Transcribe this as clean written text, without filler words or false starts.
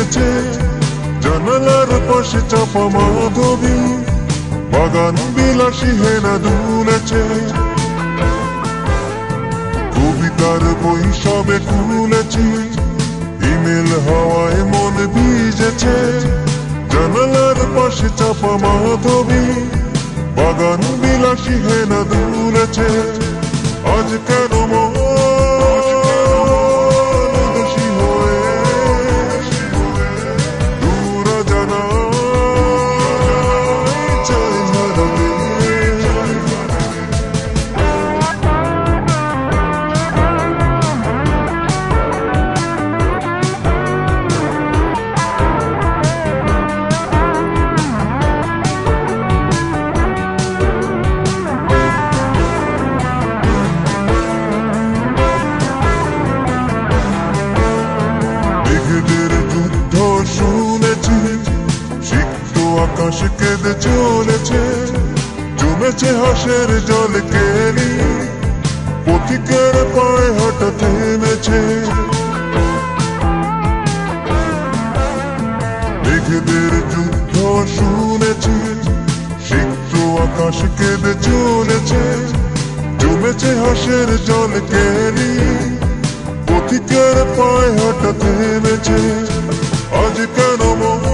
ভিজেছে, জানালার পাশে চাপা মাধবী, বাগান বিলাসী হেনা দুলেছে, কবিতার বই সবে খুলেছি, ইমেল হাওয়ায় মন ভিজেছে, জানালার পাশে চাপা মাধবী, বাগান বিলাসী হেনা দুলেছে। আজ কেন মন উদাসী হয়ে দূর জানায় চায় হারাতে। মেঘেদের যুদ্ধ শুনেছি, সিক্ত আকাশ কেঁদে চলেছে, জমেছে হাসের জল কেলি, পথিকের পায়ে হাঁটা থেমেছে। মেঘেদের যুদ্ধ শুনেছি, সিক্ত আকাশ কেঁদে চলেছে, জমেছে হাসের জল কেলি, পথিকের পায়ে হাঁটা থেমেছে। আজ কেন মন